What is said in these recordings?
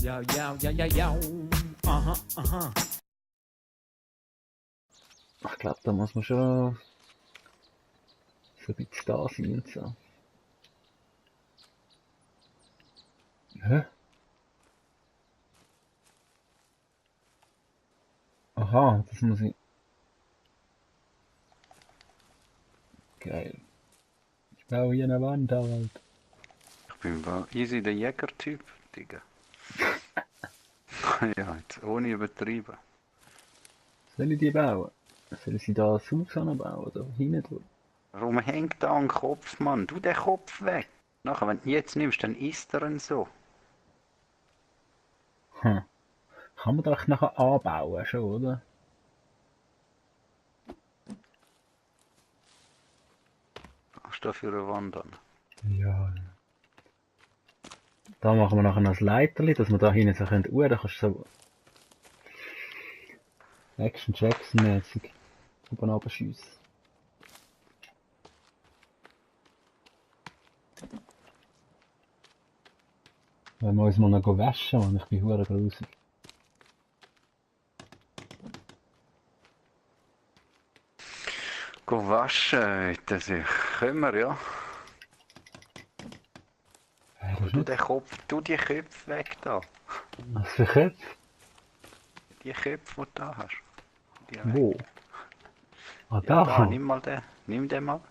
Ja, ja, ja, ja, ja. Aha, aha. Ich glaube, da muss man schon so ein bisschen da sein und so. Hä? Aha, das muss ich... Geil. Ich baue hier eine Wand, Harald. Ich bin easy der Jäger-Typ, Digga. Ja, jetzt ohne übertrieben. Soll ich die bauen? Soll ich sie da das Haus anbauen oder hinten durch? Warum hängt da ein Kopf, Mann? Du den Kopf weg. Nachher, wenn du ihn jetzt nimmst, dann isst er ihn so. Hm. Kann man doch nachher anbauen schon, oder? Was ist da für eine Wand an? Ja. Da machen wir nachher noch ein Leiterli, dass wir da hinten so können. Da kannst du so Action Jackson mäßig oben runterschiessen. Wenn wir uns mal noch waschen, Mann, ich bin hure grusig. Go waschen, das können wir, ja. Das Aber ist nicht... tu die Köpfe weg da. Was für Köpfe? Die Köpfe, die du da hast. Die weg. Wo? Ah, Ja, da? da, nimm mal den. Nimm den mal.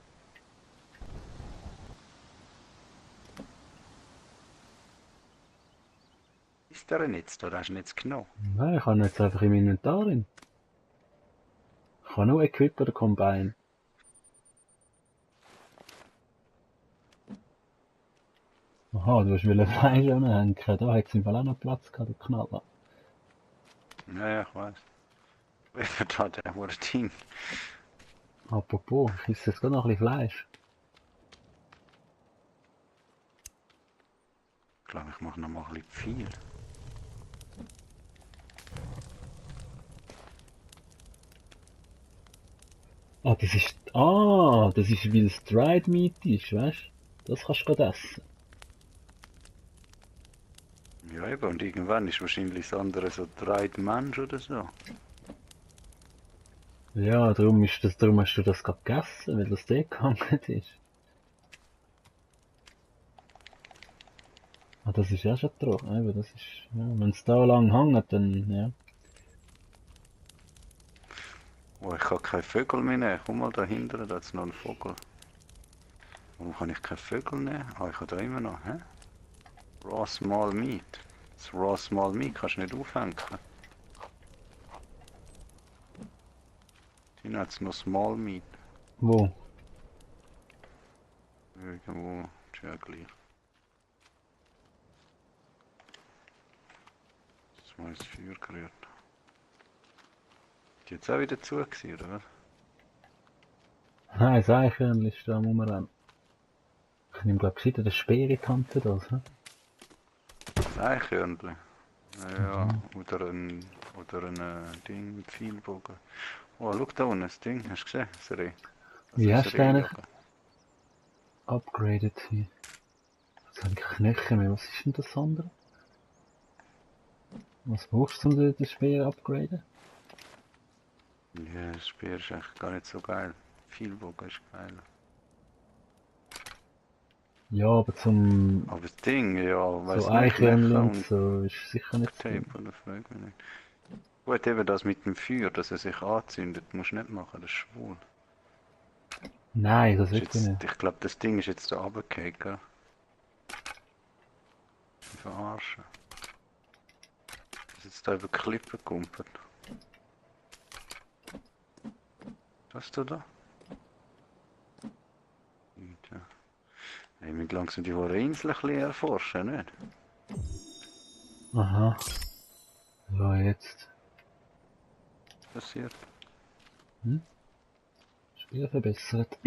Ist der ihn jetzt, oder hast du ihn jetzt genommen? Nein, ich habe ihn jetzt einfach im Inventar drin. Ich habe nur Equip oder Combine. Aha, du hast Fleisch anhängen. Da hat es im Fall auch noch Platz gehabt, der Knaller. Ja, ja, ich weiß. Wer da der wurde Ding? Apropos, ich esse jetzt gerade noch ein bisschen Fleisch. Ich glaube, ich mache noch mal ein bisschen viel. Das ist, weil es Dried Meat ist, weißt du? Das kannst du gerade essen. Ja, eben, und irgendwann ist wahrscheinlich das andere so 3 Mensch oder so. Ja, darum hast du das gerade gegessen, weil das dort gehangen ist. Ah, das ist ja schon trocken, eben, das ist, ja, wenn es da lang hängt, dann, ja. Oh, ich kann keine Vögel mehr nehmen. Komm mal da hinten, da ist noch ein Vogel. Warum kann ich keine Vögel nehmen? Ah, ich habe da immer noch, hä? Raw Small Meat. Das Raw Small Meat kannst du nicht aufhängen. Hier hat es noch Small Meat. Wo? Irgendwo, ist ja gleich. Das mal ins Feuer gerührt. Ist jetzt auch wieder zu gewesen, oder was? Nein, das Eichhörnchen ist da am Rumrennen. Ich nehme, glaub ich, den Speer in die Hand für das, hä? Das Eichhörnchen. Ja, oder ein Ding, Pfeilbogen. Oh, schau da unten, das Ding, hast du gesehen? Das Reh. Wie hast du den eigentlich Rehjagen. upgraded hier? Jetzt habe ich keine Knöchel mehr, was ist denn das andere? Was brauchst du, um den Speer upgraden? Ja, das Speer ist eigentlich gar nicht so geil. Pfeilbogen ist geil. Ja, aber zum Aber das Ding, ja, so weiß nicht, Eichhörnchen Löcher und und so ist sicher nicht so Tape gut. oder frag mich nicht. Gut, eben das mit dem Feuer, dass er sich anzündet, musst du nicht machen, das ist schwul. Nein, das Ist will ich nicht. jetzt, ich glaube, das Ding ist jetzt da runtergefallen, gell? Verarschen. Das ist jetzt da über die Klippe gekumpelt. Was hast du da? Ja. Hey, wir langsam die hohe Insel ein bisschen erforschen, nicht? Aha. Ja, jetzt. Was passiert? Spiel verbessert.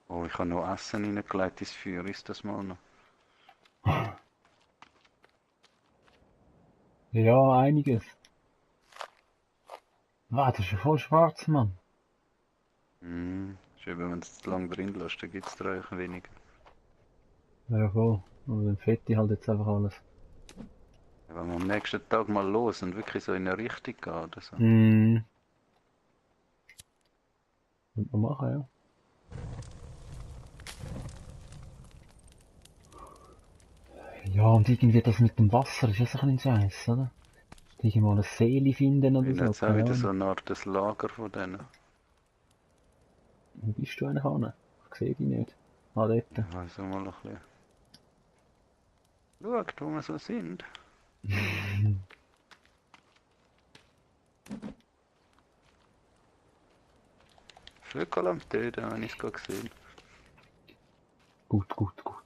Oh, ich habe noch Essen reingelegt ins Feuer, ist das mal noch? Ja, einiges. Ah, das ist ja voll schwarz, Mann. Ist eben, wenn du es zu lange drin lässt, dann gibt es da eigentlich weniger. Ja, voll. Aber dann fette ich halt jetzt einfach alles. Wenn wir am nächsten Tag mal los und wirklich so in eine Richtung gehen oder so. Hm. Könnte man machen, ja. Ja, und irgendwie das mit dem Wasser ist ja so ein Scheiß, oder? Irgendwie mal eine Seele finden oder Ich habe so, jetzt auch keine wieder so Ahnung. eine Art das Lager von denen. Wo bist du eigentlich hin? Ich sehe dich nicht. Ah, dort. Ich weiß auch mal ein bisschen. Schaut, wo wir so sind. Vögel am Töten, habe ich es gerade gesehen. Gut, gut, gut.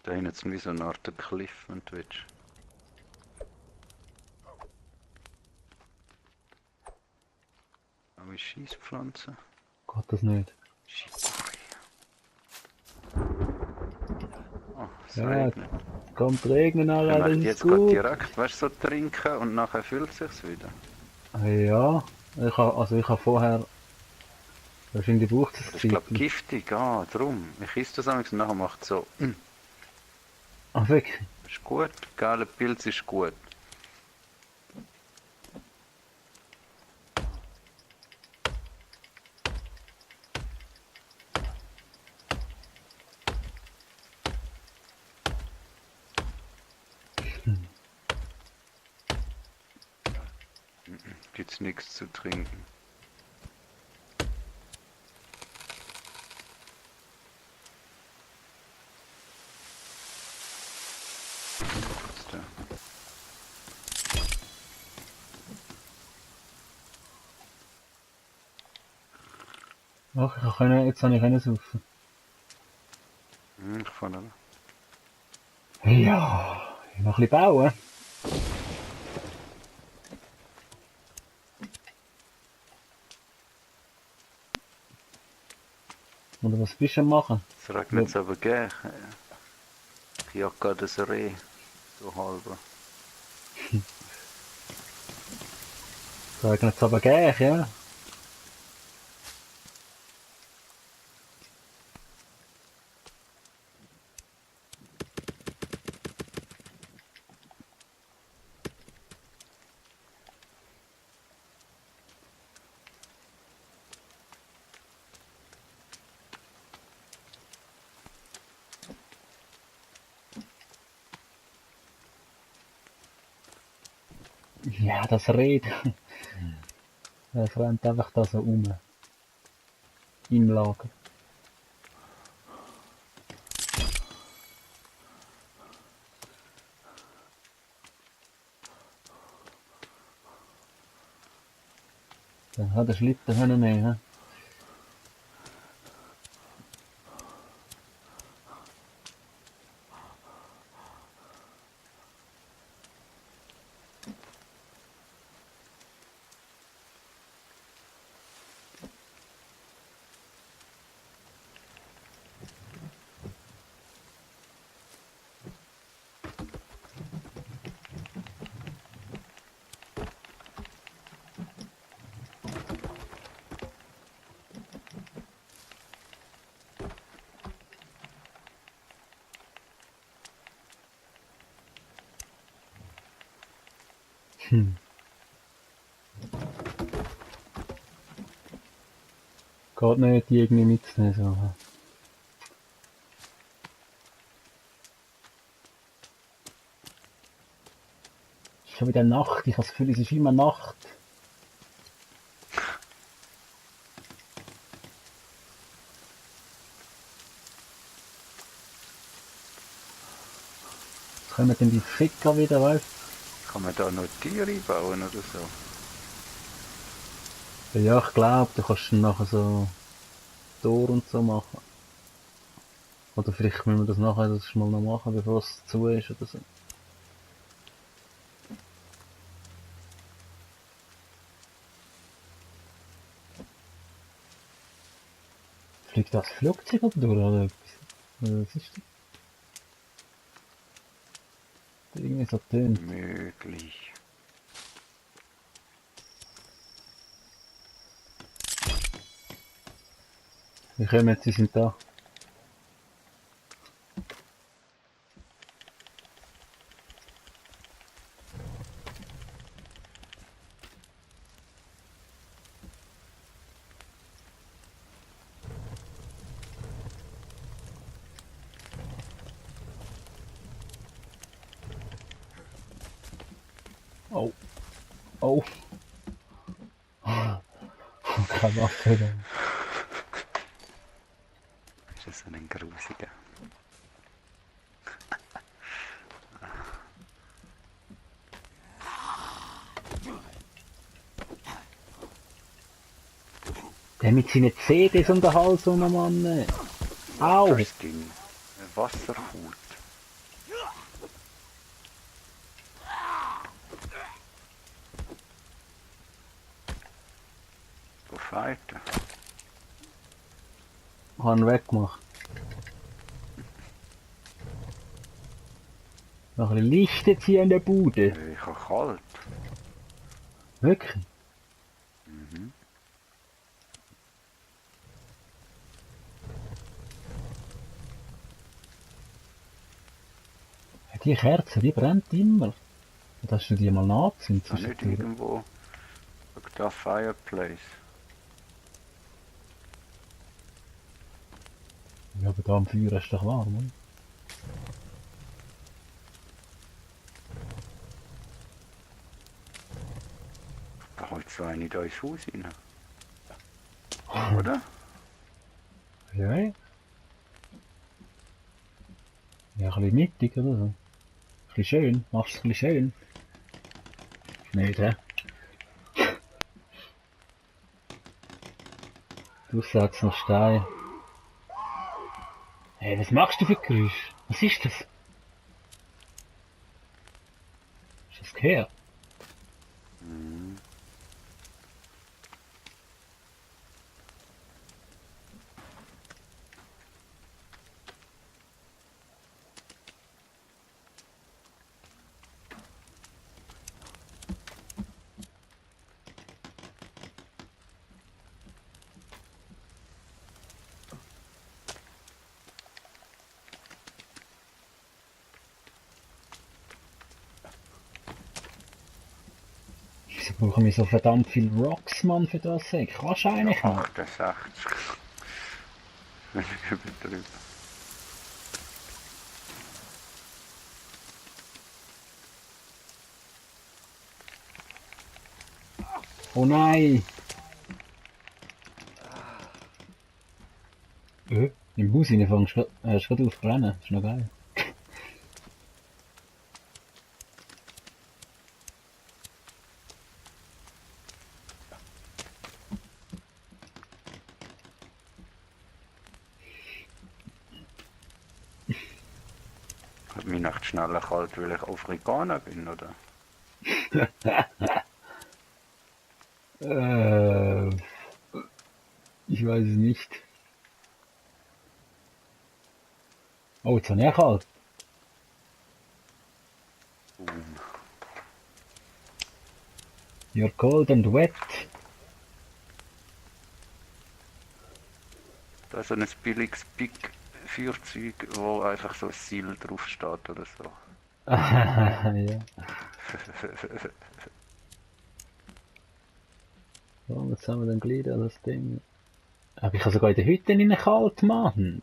Da hinten ist wie so eine Art Cliff, wenn du willst. Aber Schießpflanzen. Geht das nicht? Schießerei. Oh, es Ja, regnet. kommt regnen, Können Alter, wir das ist jetzt gerade gut. direkt, weißt du, so trinken und nachher füllt sich's wieder? Ja, ich habe vorher, wahrscheinlich braucht es Aber das ist Zeit. glaube ich giftig, drum. Ich esse das manchmal und nachher macht so. Ah, wirklich? Ist gut, geiler Pilz ist gut. Gibt's nichts zu trinken. Jetzt da. Ach, jetzt habe ich können saufen. Ich fand aber. Ja, noch ein bisschen bauen. Oder was bist du am machen? Es regnet es aber gern. Ich jag gerade das Reh. So halber. Regnet es aber gleich, ja. Ja, das Reh, das rennt einfach da so im Lager. Dann hat der Schlitten können nehmen. Hm. Geht nicht, die irgendwie mitzunehmen. So. Es ist schon wieder Nacht, ich habe das Gefühl, es ist immer Nacht. Jetzt kommen dann die Ficker wieder, weißt Kann man da noch Tiere bauen oder so? du? Ja, ich glaube, du kannst dann nachher so Tor und so machen. Oder vielleicht müssen wir das nachher das mal noch machen, bevor es zu ist oder so. Fliegt das Flugzeug oben durch oder etwas? Was ist das? Irgendwie so tönt. Möglich. Wir kommen jetzt, sie sind da. Oh. Keine Waffe da. Ist das ein grusiger? Der mit seinen CDs um den Hals rum, Mann. Au! Waterskin. Wasserhut. Go fighten. Hab ihn weggemacht. Noch ein bisschen Licht jetzt hier in der Bude. Ich habe kalt. Wirklich? Mhm. Die Kerze, die brennt immer. Und hast du die mal nachgezündet? Auch nicht irgendwo. Schau da, Fireplace. Ja, aber da am Feuer ist doch warm, oder? Da holt so eine da ins Haus rein. Oder? Ja, ja. Ja, ein bisschen mittig oder so. Ein bisschen schön. Machst es ein bisschen schön. Nicht, hä? Du sagst noch Stein. Hey, was machst du für Geräusch? Was ist das? Hast du das gehört? Mhm. Wieso brauchen wir so verdammt viel Rocks, Mann, für das? Kannst du eigentlich nicht? 68. Wenn ich übertrieben. Oh nein! Im Haus rein fängst du gerade auf zu brennen. Ist noch geil. Hat mich nachts schneller kalt, weil ich Afrikaner bin, oder? Äh, ich weiß es nicht. Oh, jetzt habe ich kalt. Boom. You're cold and wet. Da ist so ein billiges Big-Feuerzeug, wo einfach so ein Seal drauf steht oder so. Ja. So, jetzt haben wir dann gleich da das Ding. Aber ich kann sogar in der Hütte rein kalt machen.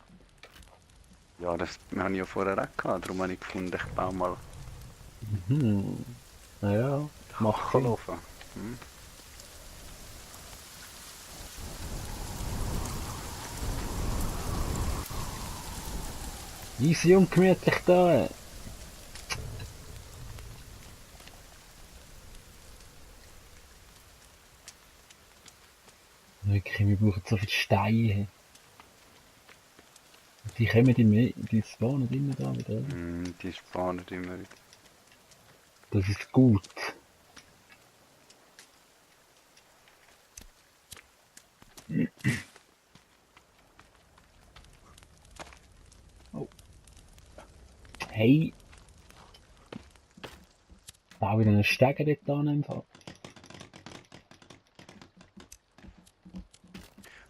Ja, das habe ich ja vorher auch gehabt, darum habe ich gefunden, ich baue mal Hm. Naja, macht Sinn. Kachelofen. Hm? Easy und gemütlich da. Wirklich, wir brauchen so viel Steine. Die kommen die spawnen immer da wieder. Oder? Die spawnen immer wieder. Das ist gut. Oh. Hey. Bau wieder einen Steiger dort an im Fall.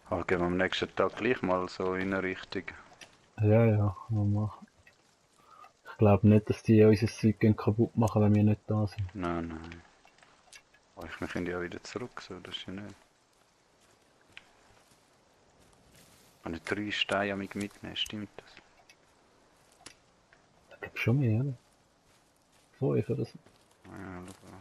Aber gehen wir am nächsten Tag gleich mal so in eine Richtung. Ja, ja, kann man machen. Ich glaube nicht, dass die unser Zeug kaputt machen, wenn wir nicht da sind. Nein, nein. Oh, wir können ja wieder zurück, so, das ist ja nicht. Wenn ich 3 Steine an mich mitnehmen, stimmt das? Ich glaube schon mehr, oder? 5 oder so. Ja, schau.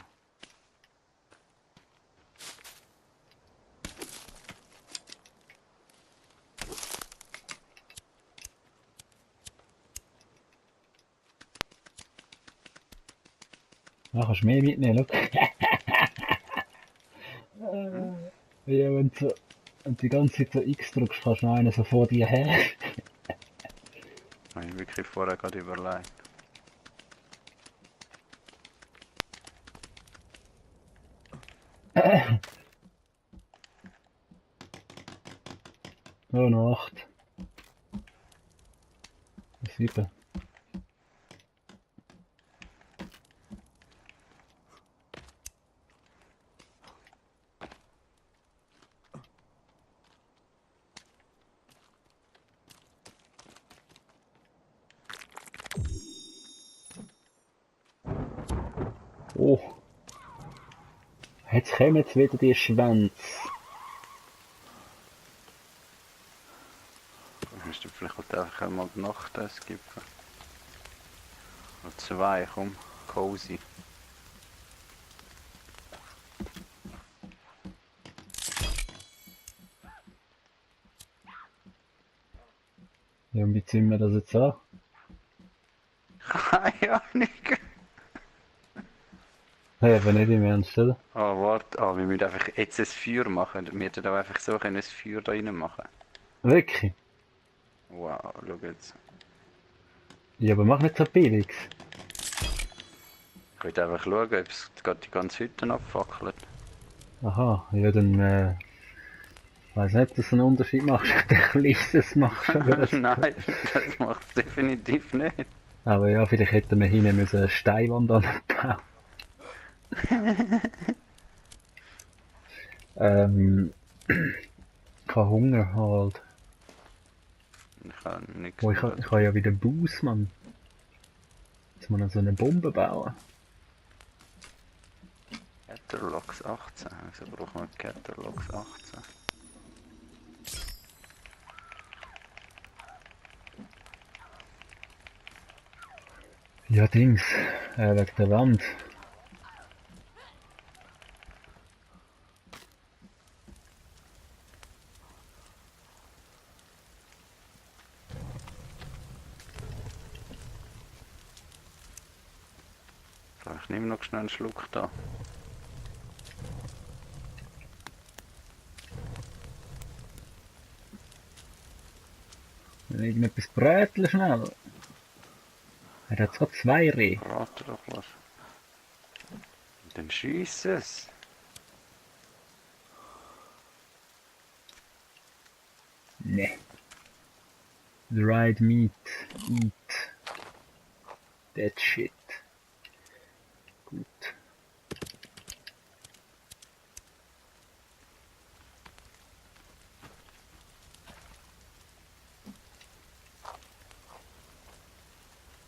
Ja, kannst du mehr mitnehmen, schau. Ja, wenn du die ganze Zeit so X drückst, kannst du noch einen so vor dir her. Habe ich wirklich vorher gerade überlegt. Oh, noch 8. 7. Oh, jetzt kommen jetzt wieder die Schwänze. Dann müsste vielleicht halt einfach einmal die Nacht skippen. Noch 2, komm, cozy. Ja, und wie ziehen wir das jetzt an? Keine Ahnung. Hey, aber nicht im Ernst, oder? Ah, warte, wir müssen einfach jetzt ein Feuer machen. Wir hätten auch einfach so ein Feuer da rein machen. Wirklich? Wow, schau jetzt. Ja, aber mach nicht so billig. Ich will einfach schauen, ob es gerade die ganze Hütte abfackelt. Aha, ja dann, weiß nicht, dass du einen Unterschied machst. Der Kleines machst aber das. Nein, das macht es definitiv nicht. Aber ja, vielleicht hätten wir hinten müssen eine Steinwand anbauen. Ich habe Hunger halt. Ich habe nichts Oh, ich habe ja wieder Boost, Mann. Jetzt muss man so eine Bombe bauen. Caterlocks 18, also brauchen wir Caterlocks 18. Ja, Dings. Wegen der Wand. So, ich nehme noch schnell einen Schluck da. Irgendetwas bräteln schnell. Er hat zwar 2 Rehe. Rate doch was. Dann schieß es. Ne. Dried meat. Eat. That shit. Gut.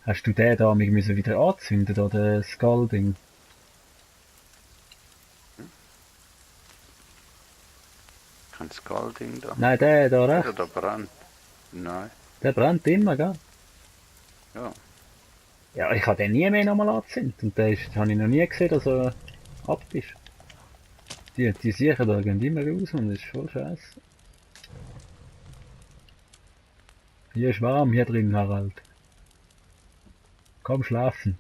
Hast du den da müssen wieder anzünden, da, den Skull-Ding? Kein Skull-Ding da. Nein, der da Ja, rechts. da brennt. Nein. Der brennt immer, gell? Ja. Ja, ich habe den nie mehr nochmal angezündet. Und den habe ich noch nie gesehen, dass er ab ist. Die Siechen da gehen immer raus und das ist voll scheiße. Hier ist warm, hier drin, Harald. Komm schlafen.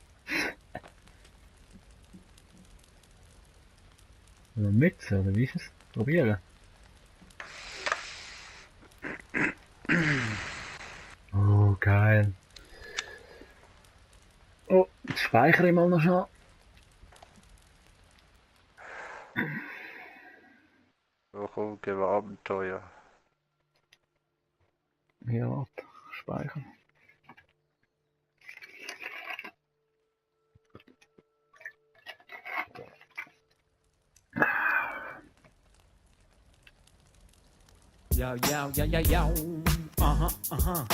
Oder Mütze, oder wie ist es? Probieren. Oh, geil. Oh, jetzt speichere ich mal noch schnell. So, komm, gehen wir Abenteuer. Ja, warte, speichern. Yo, yo, yo, yo, yo. Uh-huh, uh-huh.